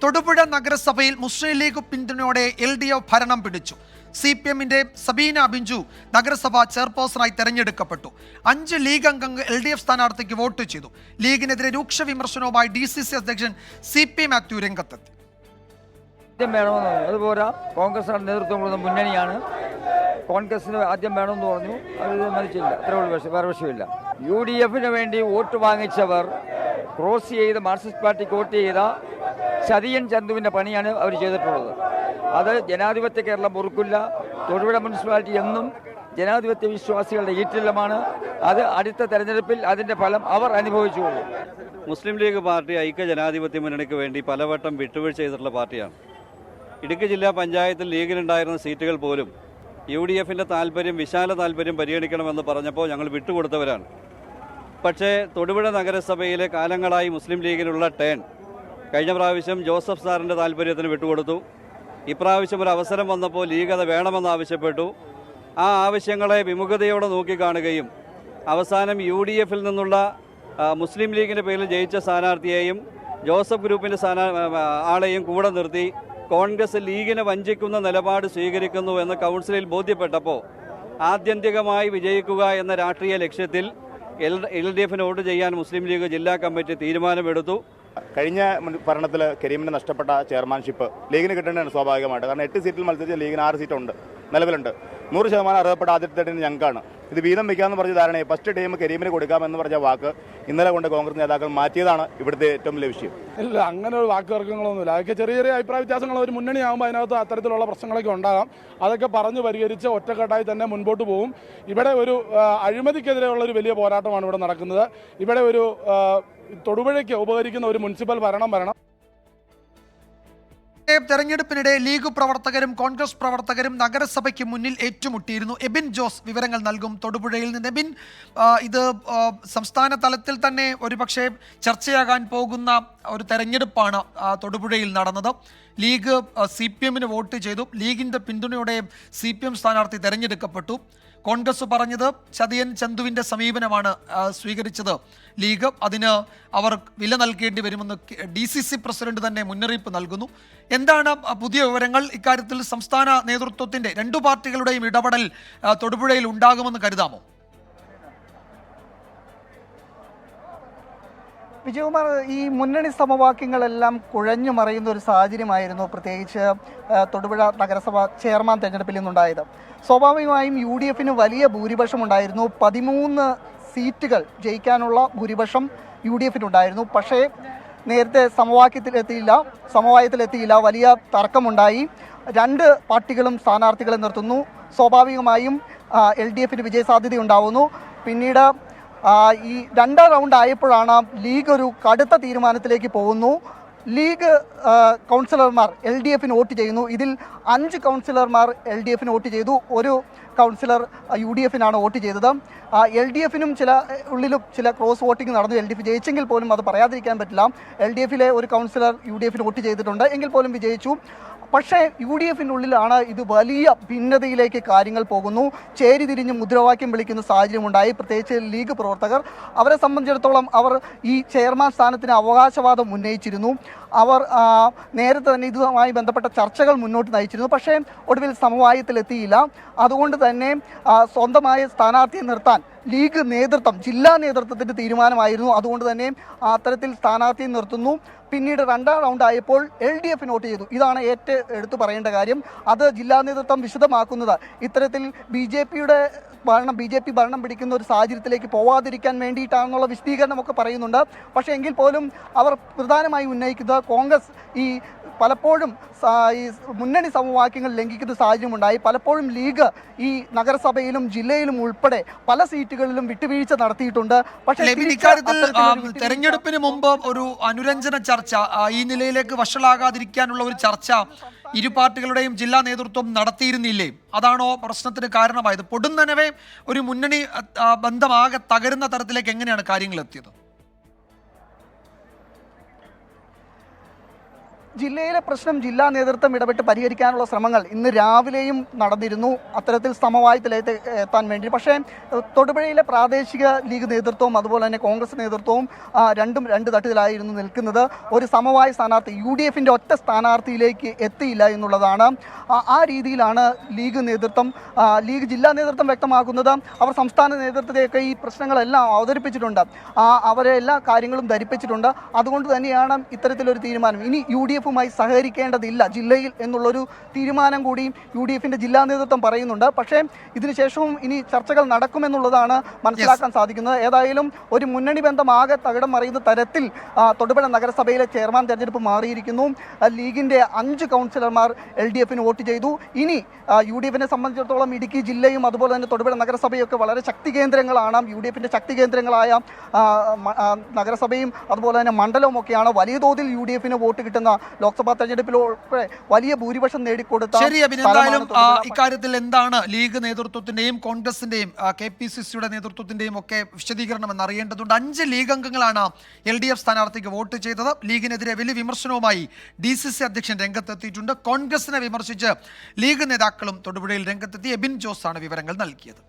തൊടുപുഴ നഗരസഭയിൽ മുസ്ലിം ലീഗ് പിന്തുണയോടെ LDF ഭരണം പിടിച്ചു. CPM-ന്റെ സബീന ബിഞ്ചു നഗരസഭ ചെയർപേഴ്സണായി തെരഞ്ഞെടുക്കപ്പെട്ടു. 5 ലീഗ് അംഗങ്ങൾ LDF സ്ഥാനാർത്ഥിക്ക് വോട്ട് ചെയ്തു. ലീഗിനെതിരെ രൂക്ഷ വിമർശനവുമായി DCC അധ്യക്ഷൻ CP മാത്യു രംഗത്തെത്തി. അതുപോലെ കോൺഗ്രസ് നേതൃത്വം കൊടുക്കുന്ന മുന്നണിയാണ്. കോൺഗ്രസിന് ആദ്യം വേണമെന്ന് പറഞ്ഞു, അത് മരിച്ചില്ല. അത്രേ ഉള്ളൂ, വേറെ വിഷയമില്ല. UDF-ന് വേണ്ടി വോട്ട് വാങ്ങിച്ചവർ ക്രോസ് ചെയ്ത് മാർക്സിസ്റ്റ് പാർട്ടിക്ക് വോട്ട് ചെയ്ത ചതിയൻ ചന്തുവിൻ്റെ പണിയാണ് അവർ ചെയ്തിട്ടുള്ളത്. അത് ജനാധിപത്യ കേരളം പൊറുക്കില്ല. തൊടുപുഴ മുനിസിപ്പാലിറ്റി എന്നും ജനാധിപത്യ വിശ്വാസികളുടെ ഈറ്റില്ലമാണ്. അത് അടുത്ത തെരഞ്ഞെടുപ്പിൽ അതിൻ്റെ ഫലം അവർ അനുഭവിച്ചുകൊള്ളും. മുസ്ലിം ലീഗ് പാർട്ടി ഐക്യ ജനാധിപത്യ മുന്നണിക്ക് വേണ്ടി പലവട്ടം വിട്ടുവീഴ്ച ചെയ്തിട്ടുള്ള പാർട്ടിയാണ്. ഇടുക്കി ജില്ലാ പഞ്ചായത്തിൽ ലീഗിനുണ്ടായിരുന്ന സീറ്റുകൾ പോലും UDF-ന്റെ താല്പര്യം, വിശാല താല്പര്യം പരിഗണിക്കണമെന്ന് പറഞ്ഞപ്പോൾ ഞങ്ങൾ വിട്ടുകൊടുത്തവരാണ്. പക്ഷേ തൊടുപുഴ നഗരസഭയിലെ കാലങ്ങളായി മുസ്ലിം ലീഗിനുള്ള ടേൺ കഴിഞ്ഞ പ്രാവശ്യം ജോസഫ് സാറിൻ്റെ താല്പര്യത്തിന് വിട്ടുകൊടുത്തു. ഇപ്രാവശ്യം ഒരു അവസരം വന്നപ്പോൾ ലീഗ് അത് വേണമെന്നാവശ്യപ്പെട്ടു. ആ ആവശ്യങ്ങളെ വിമുഖതയോടെ നോക്കിക്കാണുകയും അവസാനം UDF-ൽ നിന്നുള്ള മുസ്ലിം ലീഗിൻ്റെ പേരിൽ ജയിച്ച സ്ഥാനാർത്ഥിയെയും ജോസഫ് ഗ്രൂപ്പിൻ്റെ ആളെയും കൂടെ നിർത്തി കോൺഗ്രസ് ലീഗിനെ വഞ്ചിക്കുന്ന നിലപാട് സ്വീകരിക്കുന്നു എന്ന് കൗൺസിലിൽ ബോധ്യപ്പെട്ടപ്പോൾ ആത്യന്തികമായി വിജയിക്കുക എന്ന രാഷ്ട്രീയ ലക്ഷ്യത്തിൽ LDF-ന് വോട്ട് ചെയ്യാൻ മുസ്ലിം ലീഗ് ജില്ലാ കമ്മിറ്റി തീരുമാനമെടുത്തു. കഴിഞ്ഞ ഭരണത്തിൽ കരീമിന് നഷ്ടപ്പെട്ട ചെയർമാൻഷിപ്പ് ലീഗിന് കിട്ടേണ്ടതാണ് സ്വാഭാവികമായിട്ട്. കാരണം 8 സീറ്റിൽ മത്സരിച്ച ലീഗിന് 6 സീറ്റുണ്ട്, നിലവിലുണ്ട്. 100% അർഹതപ്പെട്ട ആദ്യത്തെ ടീം ഞങ്ങൾക്കാണ്. ഇത് വീതം വയ്ക്കാമെന്ന് പറഞ്ഞ ധാരണയെ ഫസ്റ്റ് ടീം കരീമിന് കൊടുക്കാമെന്ന് പറഞ്ഞ വാക്ക് ഇന്നലെ കൊണ്ട് കോൺഗ്രസ് നേതാക്കൾ മാറ്റിയതാണ് ഇവിടുത്തെ ഏറ്റവും വലിയ വിഷയം. ഇല്ല, അങ്ങനെ ഒരു വാക്ക് തർക്കങ്ങളൊന്നുമില്ല. അതൊക്കെ ചെറിയ ചെറിയ അഭിപ്രായ വ്യത്യാസങ്ങൾ ഒരു മുന്നണിയാകുമ്പോൾ അതിനകത്ത് അത്തരത്തിലുള്ള പ്രശ്നങ്ങളൊക്കെ ഉണ്ടാകാം. അതൊക്കെ പറഞ്ഞു പരിഹരിച്ച് ഒറ്റക്കെട്ടായി തന്നെ മുൻപോട്ട് പോകും. ഇവിടെ ഒരു അഴിമതിക്കെതിരെയുള്ള ഒരു വലിയ പോരാട്ടമാണ് ഇവിടെ നടക്കുന്നത്. ഇവിടെ ഒരു തൊടുപുഴയ്ക്ക് ഉപകരിക്കുന്ന ഒരു മുനിസിപ്പൽ ഭരണം വരണം. തെരഞ്ഞെടുപ്പിനിടെ ലീഗ് പ്രവർത്തകരും കോൺഗ്രസ് പ്രവർത്തകരും നഗരസഭയ്ക്ക് മുന്നിൽ ഏറ്റുമുട്ടിയിരുന്നു. എബിൻ ജോസ് വിവരങ്ങൾ നൽകും തൊടുപുഴയിൽ നിന്ന്. എബിൻ, ഇത് സംസ്ഥാന തലത്തിൽ തന്നെ ഒരുപക്ഷെ ചർച്ചയാകാൻ പോകുന്ന ഒരു തെരഞ്ഞെടുപ്പാണ് തൊടുപുഴയിൽ നടന്നത്. ലീഗ് CPM-ന് വോട്ട് ചെയ്തു. ലീഗിൻ്റെ പിന്തുണയോടെ CPM സ്ഥാനാർത്ഥി തെരഞ്ഞെടുക്കപ്പെട്ടു. കോൺഗ്രസ് പറഞ്ഞത് ചതിയൻ ചന്തുവിൻ്റെ സമീപനമാണ് സ്വീകരിച്ചത് ലീഗ്. അതിന് അവർ വില നൽകേണ്ടി വരുമെന്ന് DCC പ്രസിഡന്റ് തന്നെ മുന്നറിയിപ്പ് നൽകുന്നു. എന്താണ് പുതിയ വിവരങ്ങൾ? ഇക്കാര്യത്തിൽ സംസ്ഥാന നേതൃത്വത്തിൻ്റെ 2 പാർട്ടികളുടെയും ഇടപെടൽ തൊടുപുഴയിൽ ഉണ്ടാകുമെന്ന് കരുതാമോ? വിജയകുമാർ, ഈ മുന്നണി സമവാക്യങ്ങളെല്ലാം കുഴഞ്ഞു മറിയുന്ന ഒരു സാഹചര്യമായിരുന്നു പ്രത്യേകിച്ച് തൊടുപുഴ നഗരസഭ ചെയർമാൻ തെരഞ്ഞെടുപ്പിൽ നിന്നുണ്ടായത്. സ്വാഭാവികമായും UDF-ന് വലിയ ഭൂരിപക്ഷം ഉണ്ടായിരുന്നു. 13 സീറ്റുകൾ ജയിക്കാനുള്ള ഭൂരിപക്ഷം UDF-നുണ്ടായിരുന്നു. പക്ഷേ നേരത്തെ സമവായത്തിലെത്തിയില്ല. വലിയ തർക്കമുണ്ടായി. 2 പാർട്ടികളും സ്ഥാനാർത്ഥികളെ നിർത്തുന്നു. സ്വാഭാവികമായും LDF-ന് വിജയസാധ്യതയുണ്ടാവുന്നു. പിന്നീട് ഈ 2ാം റൗണ്ട് ആയപ്പോഴാണ് ലീഗ് ഒരു കടുത്ത തീരുമാനത്തിലേക്ക് പോകുന്നു. ലീഗ് കൗൺസിലർമാർ LDF-ന് വോട്ട് ചെയ്യുന്നു. ഇതിൽ 5 കൗൺസിലർമാർ LDF-ന് വോട്ട് ചെയ്തു. ഒരു കൗൺസിലർ UDF-നാണ് വോട്ട് ചെയ്തത്. LDF-നും ചില ക്രോസ് വോട്ടിംഗ് നടന്നു. LDF ജയിച്ചെങ്കിൽ പോലും അത് പറയാതിരിക്കാൻ പറ്റില്ല. LDF-ലെ ഒരു കൗൺസിലർ UDF-ന് വോട്ട് ചെയ്തിട്ടുണ്ട്, എങ്കിൽ പോലും വിജയിച്ചു. പക്ഷേ UDF-നുള്ളിലാണ് ഇത് വലിയ ഭിന്നതയിലേക്ക് കാര്യങ്ങൾ പോകുന്നു. ചേരിതിരിഞ്ഞ് മുദ്രാവാക്യം വിളിക്കുന്ന സാഹചര്യമുണ്ടായി. പ്രത്യേകിച്ച് ലീഗ് പ്രവർത്തകർ, അവരെ സംബന്ധിച്ചിടത്തോളം അവർ ഈ ചെയർമാൻ സ്ഥാനത്തിന് അവകാശവാദം ഉന്നയിച്ചിരുന്നു. അവർ നേരത്തെ തന്നെ ഇതുമായി ബന്ധപ്പെട്ട ചർച്ചകൾ മുന്നോട്ട് നയിച്ചിരുന്നു. പക്ഷേ ഒടുവിൽ സമവായത്തിലെത്തിയില്ല. അതുകൊണ്ട് തന്നെ സ്വന്തമായ സ്ഥാനാർത്ഥിയെ നിർത്താൻ ലീഗ് നേതൃത്വം, ജില്ലാ നേതൃത്വത്തിൻ്റെ തീരുമാനമായിരുന്നു. അതുകൊണ്ട് തന്നെ അത്തരത്തിൽ സ്ഥാനാർത്ഥിയെ നിർത്തുന്നു. പിന്നീട് 2ാം റൗണ്ട് ആയപ്പോൾ LDF-ന് വോട്ട് ചെയ്തു. ഇതാണ് എടുത്തു പറയേണ്ട കാര്യം. അത് ജില്ലാ നേതൃത്വം വിശദമാക്കുന്നത് ഇത്തരത്തിൽ BJP ഭരണം പിടിക്കുന്ന ഒരു സാഹചര്യത്തിലേക്ക് പോവാതിരിക്കാൻ വേണ്ടിയിട്ടാണെന്നുള്ള വിശദീകരണമൊക്കെ പറയുന്നുണ്ട്. പക്ഷേ എങ്കിൽ പോലും അവർ പ്രധാനമായി ഉന്നയിക്കുന്നത് കോൺഗ്രസ് പലപ്പോഴും ഈ മുന്നണി സമവാക്യങ്ങൾ ലംഘിക്കുന്ന സാഹചര്യമുണ്ടായി. പലപ്പോഴും ലീഗ് ഈ നഗരസഭയിലും ജില്ലയിലും ഉൾപ്പെടെ പല സീറ്റുകളിലും വിട്ടുവീഴ്ച നടത്തിയിട്ടുണ്ട്. പക്ഷേ തെരഞ്ഞെടുപ്പിന് മുമ്പ് ഒരു അനുരഞ്ജന ചർച്ച, ഈ നിലയിലേക്ക് വഷളാകാതിരിക്കാനുള്ള ഒരു ചർച്ച ഇരു പാർട്ടികളുടെയും ജില്ലാ നേതൃത്വം നടത്തിയിരുന്നില്ലേ? അതാണോ പ്രശ്നത്തിന് കാരണമായത്? പൊടുന്നനവേ ഒരു മുന്നണി ബന്ധമാകെ തകരുന്ന തരത്തിലേക്ക് എങ്ങനെയാണ് കാര്യങ്ങൾ എത്തിയത്? ജില്ലയിലെ പ്രശ്നം ജില്ലാ നേതൃത്വം ഇടപെട്ട് പരിഹരിക്കാനുള്ള ശ്രമങ്ങൾ ഇന്ന് രാവിലെയും നടന്നിരുന്നു, അത്തരത്തിൽ സമവായത്തിലേക്ക് എത്താൻ വേണ്ടി. പക്ഷേ തൊടുപുഴയിലെ പ്രാദേശിക ലീഗ് നേതൃത്വവും അതുപോലെ തന്നെ കോൺഗ്രസ് നേതൃത്വവും രണ്ടും രണ്ട് തട്ടിലായിരുന്നു നിൽക്കുന്നത്. ഒരു സമവായ സ്ഥാനാർത്ഥി UDFന്റെ ഒറ്റ സ്ഥാനാർത്ഥിയിലേക്ക് എത്തിയില്ല എന്നുള്ളതാണ്. ആ രീതിയിലാണ് ലീഗ് നേതൃത്വം ലീഗ് ജില്ലാ നേതൃത്വം വ്യക്തമാക്കുന്നത്. അവർ സംസ്ഥാന നേതൃത്വത്തെയൊക്കെ ഈ പ്രശ്നങ്ങളെല്ലാം അവതരിപ്പിച്ചിട്ടുണ്ട്, അവരെ എല്ലാ കാര്യങ്ങളും ധരിപ്പിച്ചിട്ടുണ്ട്. അതുകൊണ്ട് തന്നെയാണ് ഇത്തരത്തിലൊരു തീരുമാനം. ഇനി UDFുമായി സഹകരിക്കേണ്ടതില്ല ജില്ലയിൽ എന്നുള്ളൊരു തീരുമാനം കൂടി UDFന്റെ ജില്ലാ നേതൃത്വം പറയുന്നുണ്ട്. പക്ഷേ ഇതിനുശേഷവും ഇനി ചർച്ചകൾ നടക്കുമെന്നുള്ളതാണ് മനസ്സിലാക്കാൻ സാധിക്കുന്നത്. ഏതായാലും ഒരു മുന്നണി ബന്ധം ആകെ തകിടം മറിയുന്ന തരത്തിൽ തൊടുപുഴ നഗരസഭയിലെ ചെയർമാൻ തെരഞ്ഞെടുപ്പ് മാറിയിരിക്കുന്നു. ലീഗിന്റെ 5 കൗൺസിലർമാർ LDFന് വോട്ട് ചെയ്തു. ഇനി UDFനെ സംബന്ധിച്ചിടത്തോളം ഇടുക്കി ജില്ലയും അതുപോലെ തന്നെ തൊടുപുഴ നഗരസഭയൊക്കെ വളരെ ശക്തി കേന്ദ്രങ്ങളാണ്. UDFന്റെ ശക്തി കേന്ദ്രങ്ങളായ നഗരസഭയും അതുപോലെ തന്നെ മണ്ഡലവും ഒക്കെയാണ്. വലിയ തോതിൽ UDFന് വോട്ട് കിട്ടുന്ന ലോക്സഭാ തെരഞ്ഞെടുപ്പിലൂടെ വലിയ ഭൂരിപക്ഷം നേടിക്കൊടുത്ത ശരി അബിൻ, എന്തായാലും ഇക്കാര്യത്തിൽ എന്താണ് ലീഗ് നേതൃത്വത്തിന്റെയും കോൺഗ്രസിന്റെയും KPCCയുടെ നേതൃത്വത്തിന്റെയും ഒക്കെ വിശദീകരണം എന്ന് അറിയേണ്ടതുണ്ട്. 5 ലീഗ് അംഗങ്ങളാണ് LDF സ്ഥാനാർത്ഥിക്ക് വോട്ട് ചെയ്തത്. ലീഗിനെതിരെ വലിയ വിമർശനവുമായി DCC അധ്യക്ഷൻ രംഗത്തെത്തിയിട്ടുണ്ട്. കോൺഗ്രസിനെ വിമർശിച്ച് ലീഗ് നേതാക്കളും തൊടുപുഴയിൽ രംഗത്തെത്തി. എബിൻ ജോസ് ആണ് വിവരങ്ങൾ നൽകിയത്.